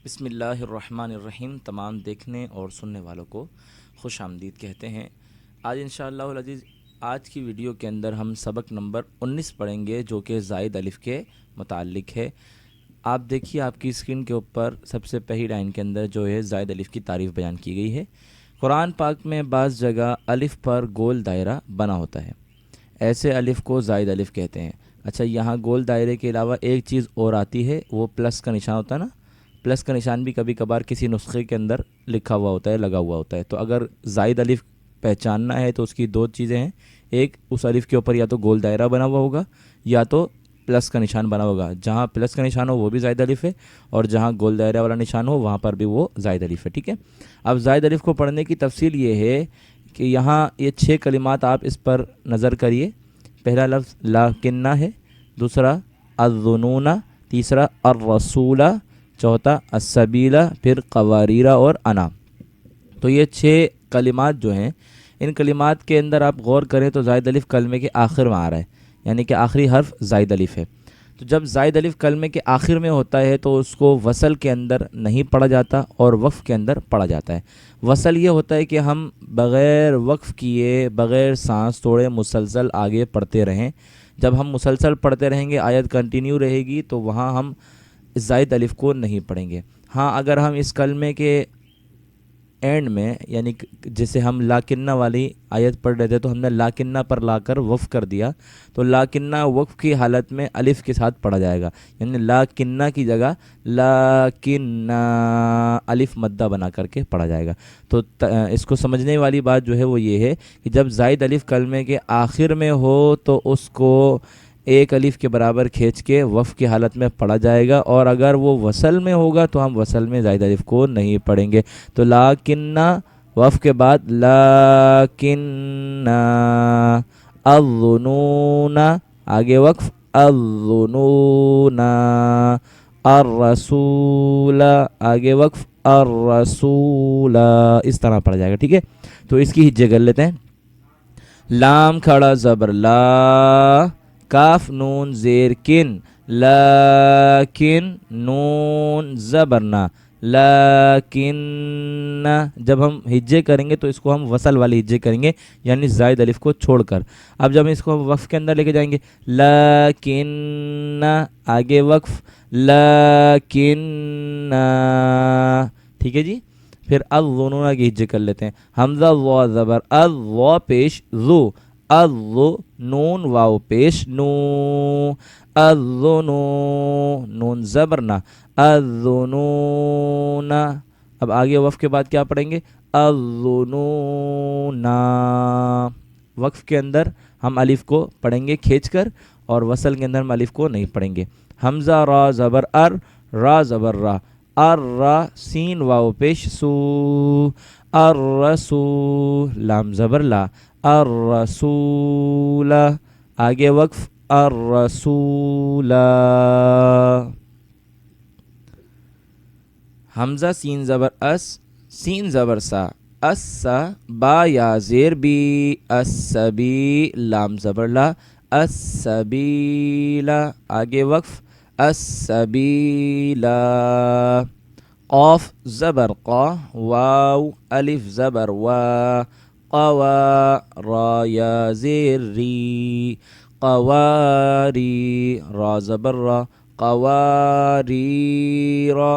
بسم اللہ الرحمن الرحیم۔ تمام دیکھنے اور سننے والوں کو خوش آمدید کہتے ہیں۔ آج انشاءاللہ العزیز آج کی ویڈیو کے اندر ہم سبق نمبر 19 پڑھیں گے، جو کہ زائد الف کے متعلق ہے۔ آپ دیکھیے آپ کی اسکرین کے اوپر سب سے پہلی لائن کے اندر جو ہے زائد الف کی تعریف بیان کی گئی ہے۔ قرآن پاک میں بعض جگہ الف پر گول دائرہ بنا ہوتا ہے، ایسے الف کو زائد الف کہتے ہیں۔ اچھا، یہاں گول دائرے کے علاوہ ایک چیز اور آتی ہے، وہ پلس کا نشان ہوتا ہے نا۔ پلس کا نشان بھی کبھی کبھار کسی نسخے کے اندر لکھا ہوا ہوتا ہے، لگا ہوا ہوتا ہے۔ تو اگر زائد الف پہچاننا ہے تو اس کی دو چیزیں ہیں، ایک اس الف کے اوپر یا تو گول دائرہ بنا ہوا ہوگا یا تو پلس کا نشان بنا ہوگا۔ جہاں پلس کا نشان ہو وہ بھی زائد الف ہے، اور جہاں گول دائرہ والا نشان ہو وہاں پر بھی وہ زائد الف ہے، ٹھیک ہے۔ اب زائد الف کو پڑھنے کی تفصیل یہ ہے کہ یہاں یہ 6 کلمات آپ اس پر نظر کریے۔ پہلا لفظ لاکنہ ہے، دوسرا الظنون، تیسرا الرسول، چوتھا السبیلہ، پھر قواریرہ اور انا۔ تو یہ 6 کلمات جو ہیں، ان کلمات کے اندر آپ غور کریں تو زائد الف کلمے کے آخر میں آ رہا ہے، یعنی کہ آخری حرف زائد الف ہے۔ تو جب زائد الف کلمے کے آخر میں ہوتا ہے تو اس کو وصل کے اندر نہیں پڑھا جاتا اور وقف کے اندر پڑھا جاتا ہے۔ وصل یہ ہوتا ہے کہ ہم بغیر وقف کیے، بغیر سانس توڑے مسلسل آگے پڑھتے رہیں۔ جب ہم مسلسل پڑھتے رہیں گے، آیت کنٹینیو رہے گی، تو وہاں ہم زائد الف کو نہیں پڑھیں گے۔ ہاں، اگر ہم اس کلمے کے اینڈ میں، یعنی جیسے ہم لاکنہ والی آیت پڑھ رہے تھے تو ہم نے لاکنہ پر لا کر وقف کر دیا، تو لاکنہ وقف کی حالت میں الف کے ساتھ پڑھا جائے گا، یعنی لاکنہ کی جگہ لاکنہ الف مدہ بنا کر کے پڑھا جائے گا۔ تو اس کو سمجھنے والی بات جو ہے وہ یہ ہے کہ جب زائد الف کلمے کے آخر میں ہو تو اس کو ایک الف کے برابر کھینچ کے وقف کی حالت میں پڑھا جائے گا، اور اگر وہ وصل میں ہوگا تو ہم وصل میں زائد الف کو نہیں پڑھیں گے۔ تو لاکنہ وقف کے بعد لاکنہ، الظنون آگے وقف الظنون، الرسول آگے وقف الرسول، اس طرح پڑھا جائے گا، ٹھیک ہے۔ تو اس کی ہجے کر لیتے ہیں۔ لام کھڑا زبر لا، کاف نون زیر کن، لیکن نون زبرنا لیکن۔ جب ہم ہجے کریں گے تو اس کو ہم وصل والی ہجے کریں گے، یعنی زائد الف کو چھوڑ کر۔ اب جب ہم اس کو وقف کے اندر لے کے جائیں گے، لیکن آگے وقف لیکن، ٹھیک ہے جی۔ پھر الظنون کی ہجے کر لیتے ہیں۔ حمزہ وا زبر الوا پیش ذو، الظو نون واو پیش نو، الظنو نون زبرنا الظنون۔ اب آگے وقف کے بعد کیا پڑھیں گے؟ الظنون۔ وقف کے اندر ہم الف کو پڑھیں گے کھینچ کر، اور وصل کے اندر ہم الف کو نہیں پڑھیں گے۔ حمزہ را زبر ار، را زبر را، الرا سین واو پیش سو، الرسو لام زبر لا، الرسول آگے وقف الرسول۔ حمزہ سین زبر اس، سین زبر سا، اسا با یا زیر بی، السبی لام زبر لا، السبیل آگے وقف السبیلا۔ قاف زبر قا، واو الف زبر وا، قوا را یا زیر ری، قواری را زبر را، قواری را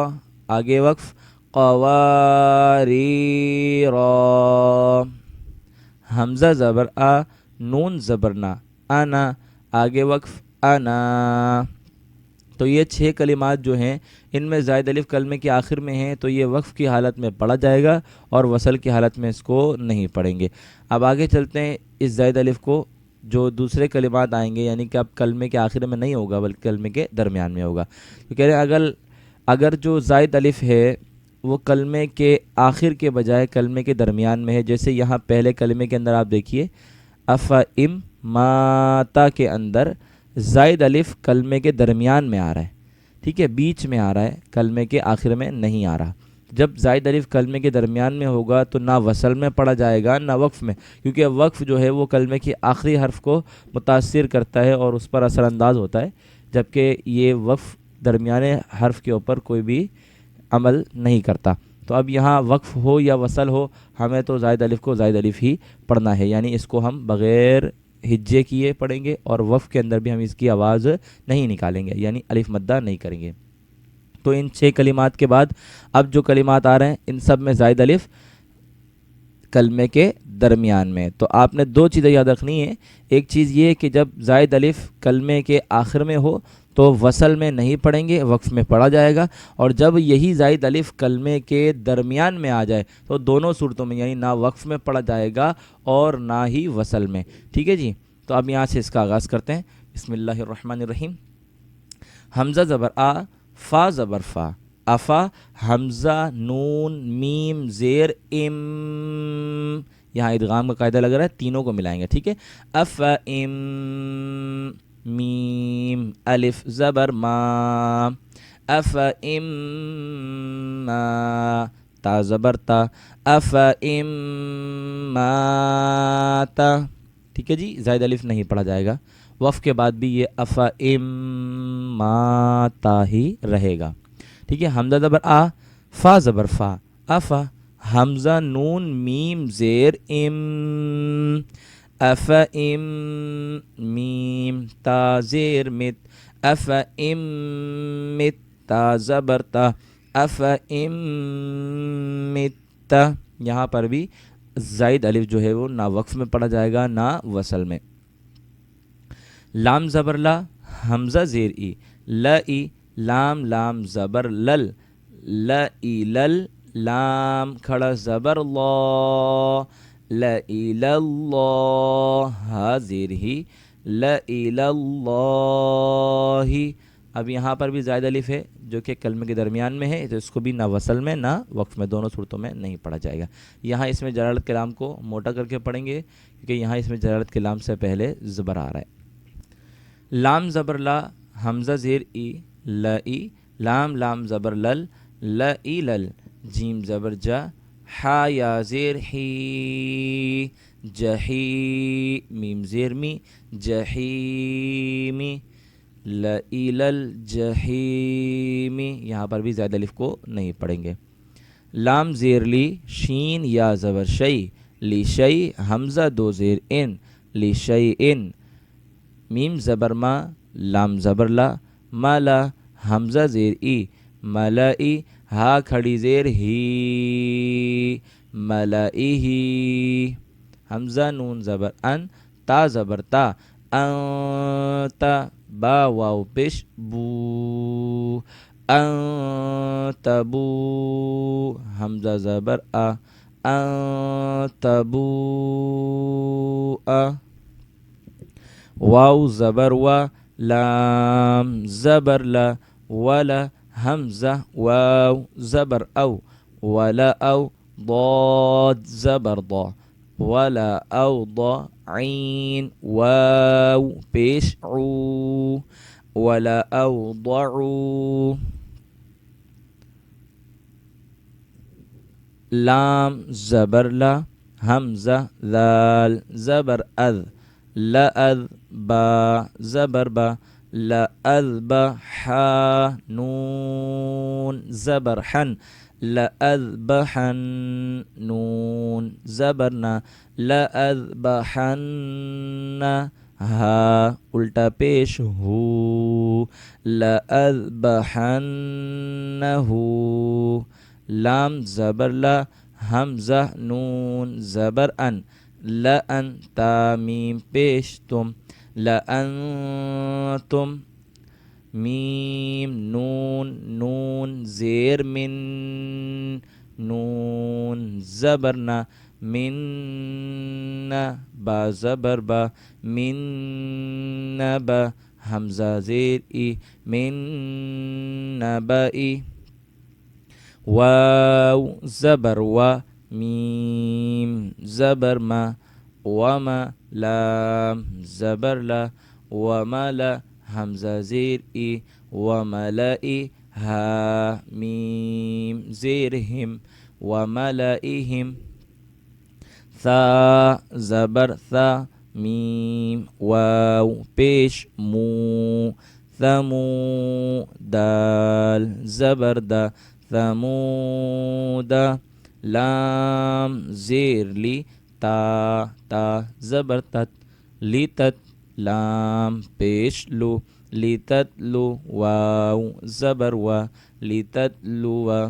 آگے وقف قواری را۔ حمزہ زبر آ، نون زبرنا انا آگے وقف انا۔ تو یہ 6 کلمات جو ہیں ان میں زائد الف کلمے کے آخر میں ہیں، تو یہ وقف کی حالت میں پڑھا جائے گا اور وصل کی حالت میں اس کو نہیں پڑھیں گے۔ اب آگے چلتے ہیں، اس زائد الف کو جو دوسرے کلمات آئیں گے، یعنی کہ اب کلمے کے آخر میں نہیں ہوگا بلکہ کلمے کے درمیان میں ہوگا۔ تو کہہ رہے ہیں اگر جو زائد الف ہے وہ کلمے کے آخر کے بجائے کلمے کے درمیان میں ہے، جیسے یہاں پہلے کلمے کے اندر آپ دیکھیے افئم ماتا کے اندر زائد الف کلمے کے درمیان میں آ رہا ہے، ٹھیک ہے، بیچ میں آ رہا ہے، کلمے کے آخر میں نہیں آ رہا۔ جب زائد الف کلمے کے درمیان میں ہوگا تو نہ وصل میں پڑھا جائے گا نہ وقف میں، کیونکہ وقف جو ہے وہ کلمے کے آخری حرف کو متاثر کرتا ہے اور اس پر اثر انداز ہوتا ہے، جبکہ یہ وقف درمیانے حرف کے اوپر کوئی بھی عمل نہیں کرتا۔ تو اب یہاں وقف ہو یا وصل ہو، ہمیں تو زائد الف کو زائد الف ہی پڑھنا ہے، یعنی اس کو ہم بغیر ہجے کیے پڑھیں گے، اور وقف کے اندر بھی ہم اس کی آواز نہیں نکالیں گے، یعنی الف مدہ نہیں کریں گے۔ تو ان 6 کلمات کے بعد اب جو کلمات آ رہے ہیں ان سب میں زائد الف کلمے کے درمیان میں۔ تو آپ نے 2 چیزیں یاد رکھنی ہے، ایک چیز یہ کہ جب زائد الف کلمے کے آخر میں ہو تو وصل میں نہیں پڑھیں گے، وقف میں پڑھا جائے گا، اور جب یہی زائد الف کلمے کے درمیان میں آ جائے تو دونوں صورتوں میں یعنی نہ وقف میں پڑھا جائے گا اور نہ ہی وصل میں۔ ٹھیک ہے جی، تو اب یہاں سے اس کا آغاز کرتے ہیں۔ بسم اللہ الرحمن الرحیم۔ حمزہ زبر آ، فا زبر فا، افا، حمزہ نون میم زیر ام، یہاں ادغام کا قاعدہ لگ رہا ہے، تینوں کو ملائیں گے، ٹھیک ہے۔ اف ام، میم الف زبر ما، اف ام ما، تا زبر تا، اف ام ما تا، ٹھیک ہے جی، زائد الف نہیں پڑھا جائے گا، وقف کے بعد بھی یہ اف ام ما تا ہی رہے گا، ٹھیک ہے۔ حمزہ زبر آ، فا زبر فا، افا، حمزہ نون میم زیر ام، اف ام، میم تا زیر مت، اف ام مت، تا زبر تا، اف ام مت تا، یہاں پر بھی زائد الف جو ہے وہ نہ وقف میں پڑھا جائے گا نہ وصل میں۔ لام زبر لا، حمزہ زیر ای، ل ای، لام لام زبر لل، ل ای لل، لام کھڑا زبر لا، ل ای للہ، ہا زیر ہی، ل ای للہ۔ اب یہاں پر بھی زائد الف ہے جو کہ کلمے کے درمیان میں ہے، تو اس کو بھی نہ وصل میں نہ وقف میں، دونوں صورتوں میں نہیں پڑھا جائے گا۔ یہاں اس میں جلالت کے لام کو موٹا کر کے پڑھیں گے کیونکہ یہاں اس میں جلالت کے لام سے پہلے زبر آ رہا ہے۔ لام زبر لا، حمزہ زیر ای، ل ای، لام لام زبر لل، ل ای لل، جیم زبر جا، حا یا زیر حی، جہی، میم زیر می، جہیمی، ل ای لل جہیمی، یہاں پر بھی زائد الف کو نہیں پڑھیں گے۔ لام زیر لی، شین یا زبر شئی، لی شئی، حمزہ 2 زیر ان، لی شئی ان، میم زبر ما، لام زبر لا، مالا، حمزہ زیر ای، ملائی، ہا کھڑی زیر ہی، ملائہی، حمزہ نون زبر ان، تا زبر تا، انتا، با واو پیش بو، انتبو، حمزہ زبر آ، انتبو آ، واو زبر و، لام زبر لا، ولا، حمزہ واو زبر او، ولا او، ضاد زبر ضا، ولا او ضا، عین واو پیش عو، ولا او ضعو، لام زبر لا، حمزہ ذال زبر اذ، لأذ، با زبر با، لأذبح، نون زبر حن، لأذبحن، نون زبرنا، لأذبحن، ہا الٹا پیش ہو، لأذبحنہ، لام زبر لا، حمزہ نون زبر ان، لأن، تا میم پیش تم، لأنتم، میم نون، نون زیر من، نون زبرنا، من، با زبر با، من با، حمزہ زیر ای، من نبئی، واو زبر و، میم زبر ما، وما، لام زبر لا، وملا، حمزہ زیر ای، وملئی، ہا میم زیر ہم، وملئہم، ثا زبر ثا، میم واو پیش مو، ثمو، دال زبر دا، ثمود لام زیر لی تا تا زبر تت لتت لام پیش لو لتتلو واو زبر و لتتلو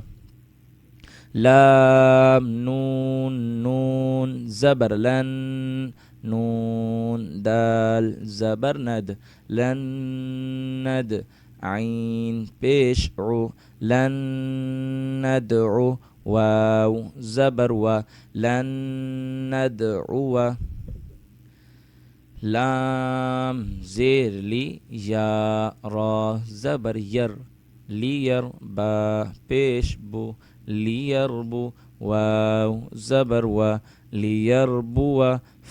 لام نون نون زبر لن نون دال زبر ند لن ند عين پیش عو لن ندعو واو زبر و لن ندعو لام زیر لی یا را زبر یر لیر با پیش بو لیربو واو زبر و لیربو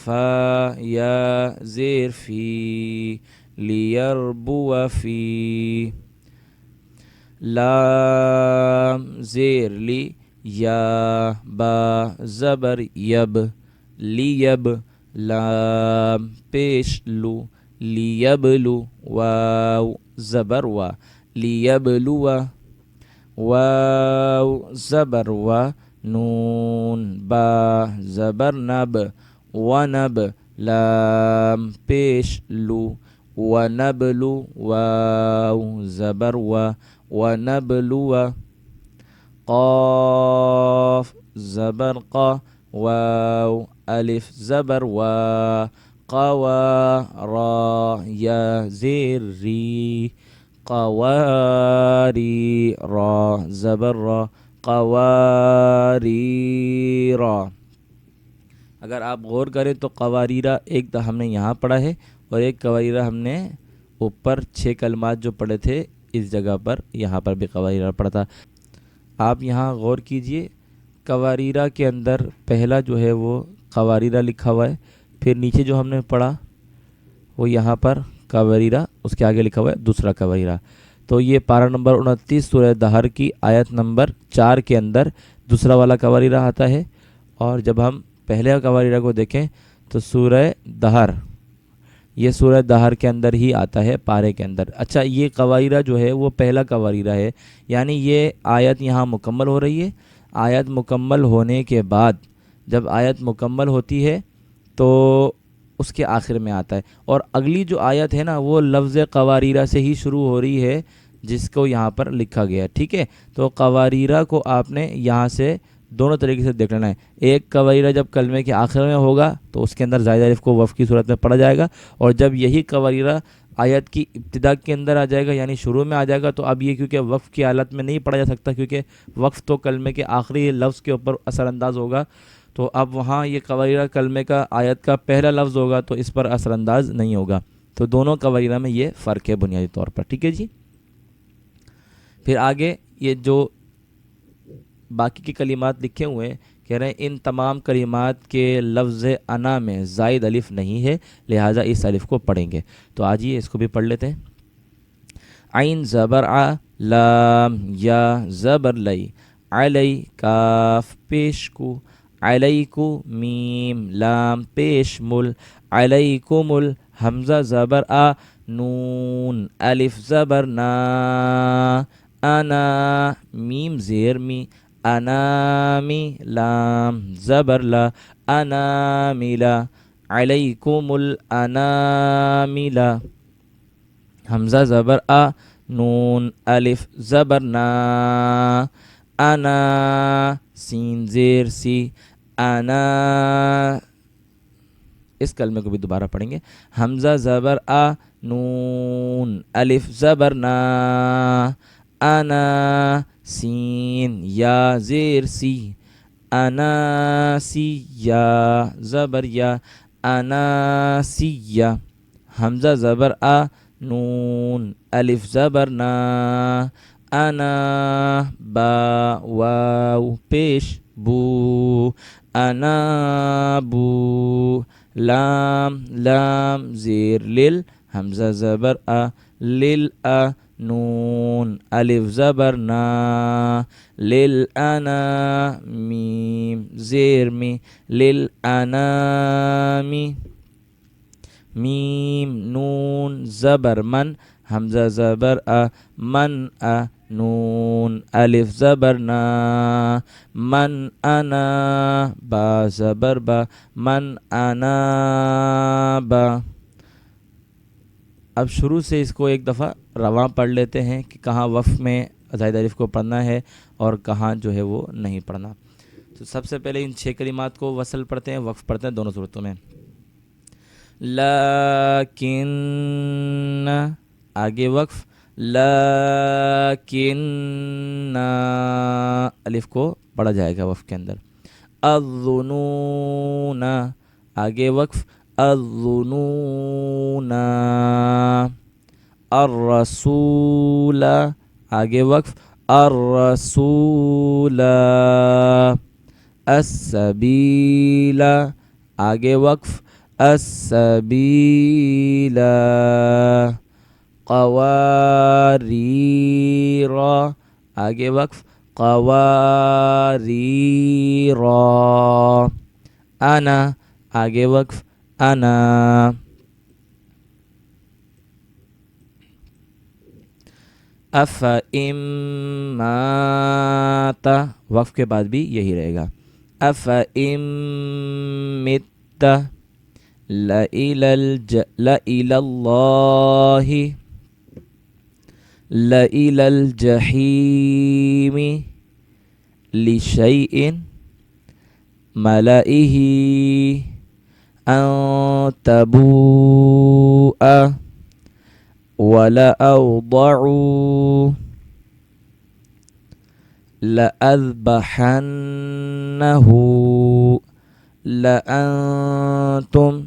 فا یا زیر فی لیربو فی لام زیر لی یا با زبر یب لیب لام پیش لو لیبلو واو زبر و لیبلو واو زبر و نون با زبر نب ونب لام پیش لو ونبلو واو زبر و ونبلو قاف زبر قا واو الف زبر و قوا را یا زیر ری قواری را زبر را قواری را. اگر آپ غور کریں تو قواریرا ایک تو ہم نے یہاں پڑھا ہے اور ایک قواریرا ہم نے اوپر 6 کلمات جو پڑھے تھے اس جگہ پر یہاں پر بھی قواریرا پڑھا تھا. آپ یہاں غور کیجئے قواریرا کے اندر پہلا جو ہے وہ قواریرا لکھا ہوا ہے, پھر نیچے جو ہم نے پڑھا وہ یہاں پر قواریرا, اس کے آگے لکھا ہوا ہے دوسرا قواریرا. تو یہ پارہ نمبر 29 سورہ دہر کی آیت نمبر 4 کے اندر دوسرا والا قواریرا آتا ہے. اور جب ہم پہلے قواریرا کو دیکھیں تو سورہ دہر, یہ سورہ دہر کے اندر ہی آتا ہے پارے کے اندر. اچھا, یہ قواریرا جو ہے وہ پہلا قواریرا ہے, یعنی یہ آیت یہاں مکمل ہو رہی ہے. آیت مکمل ہونے کے بعد جب آیت مکمل ہوتی ہے تو اس کے آخر میں آتا ہے, اور اگلی جو آیت ہے نا وہ لفظ قواریرا سے ہی شروع ہو رہی ہے جس کو یہاں پر لکھا گیا ہے. ٹھیک ہے, تو قواریرا کو آپ نے یہاں سے دونوں طریقے سے دیکھ لینا ہے. ایک قواریرا جب کلمے کے آخر میں ہوگا تو اس کے اندر زائد الف کو وقف کی صورت میں پڑھا جائے گا, اور جب یہی قواریرا آیت کی ابتدا کے اندر آ جائے گا یعنی شروع میں آ جائے گا تو اب یہ کیونکہ وقف کی حالت میں نہیں پڑھا جا سکتا, کیونکہ وقف تو کلمے کے آخری لفظ کے اوپر اثر انداز ہوگا, تو اب وہاں یہ قواریرا کلمے کا آیت کا پہلا لفظ ہوگا تو اس پر اثر انداز نہیں ہوگا. تو دونوں قواریرا میں یہ فرق ہے بنیادی طور پر. ٹھیک ہے جی. پھر آگے یہ جو باقی کے کلمات لکھے ہوئے ہیں, کہہ رہے ہیں ان تمام کلمات کے لفظ انا میں زائد الف نہیں ہے, لہٰذا اس الف کو پڑھیں گے. تو آجیے اس کو بھی پڑھ لیتے ہیں. عین زبر ع, لام یا زبر لئی, علی کاف پیش کو, علیکو میم لام پیش مل, علیکمل حمزہ زبر آ, نون الف زبر نا, انا میم زیر می, انامی لام زبر لا, اناملا علیکم الاناملا حمزہ زبر آ, نون الف زبر نا, انا سین زیر سی, انا. اس کلمے کو بھی دوبارہ پڑھیں گے. حمزہ زبر آ, نون الف زبر نا, انا سین یا زیر سی, انا سی یا زبر یا, انا سی یا. حمزہ زبر آ, نون الف زبر نا, انا با واو پیش بو, انا بو. لام لام زیر لیل, حمزہ زبر آ, لیل آ, نون الف زبر نا, لیل انا میم زیر می, لیل انامی. میم نون زبر من, حمزہ زبر من نون الف زبر نا من انا با زبر با من انا با. اب شروع سے اس کو ایک دفعہ رواں پڑھ لیتے ہیں کہ کہاں وقف میں زائد الف کو پڑھنا ہے اور کہاں جو ہے وہ نہیں پڑھنا. تو سب سے پہلے ان 6 کلمات کو وصل پڑھتے ہیں، وقف پڑھتے ہیں دونوں صورتوں میں. لیکن آگے وقف، لیکن الف کو پڑھا جائے گا وقف کے اندر. الظنون آگے وقف، الظنون. الرسول آگے وقف، الرسول. السبیل آگے وقف، السبیل. قواریر آگے وقف، قواریر. انا آگے وقف، انا. افإن مات وقف کے بعد بھی یہی رہے گا. افإن مت لإلى الله لإلى الجحيم لشيء ملئه أن تبوء ولأوضعوا لأذبحنه لأنتم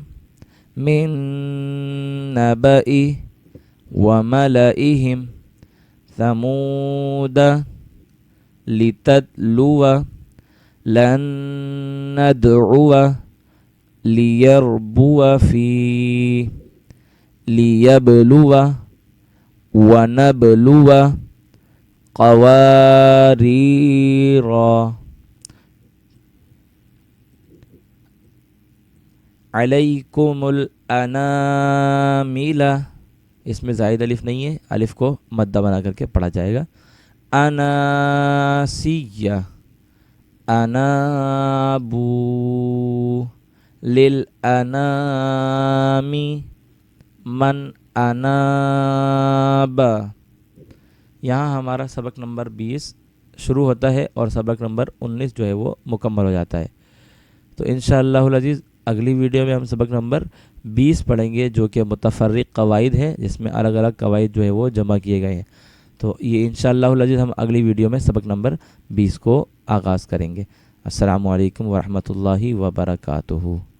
من نبأ وملئهم ثمود لتتلو لن ندعو ليربو في ليبلو ونبلو قوارير. علیکم الانامل اس میں زائد الف نہیں ہے، الف کو مدہ بنا کر کے پڑھا جائے گا. اناسیہ انابو للانامی من اناب. یہاں ہمارا سبق نمبر 20 شروع ہوتا ہے اور سبق نمبر 19 جو ہے وہ مکمل ہو جاتا ہے. تو انشاءاللہ العزیز اگلی ویڈیو میں ہم سبق نمبر 20 پڑھیں گے جو کہ متفرق قواعد ہے، جس میں الگ الگ قواعد جو ہے وہ جمع کیے گئے ہیں. تو یہ انشاءاللہ العزیز ہم اگلی ویڈیو میں سبق نمبر 20 کو آغاز کریں گے. السلام علیکم ورحمۃ اللہ وبرکاتہ.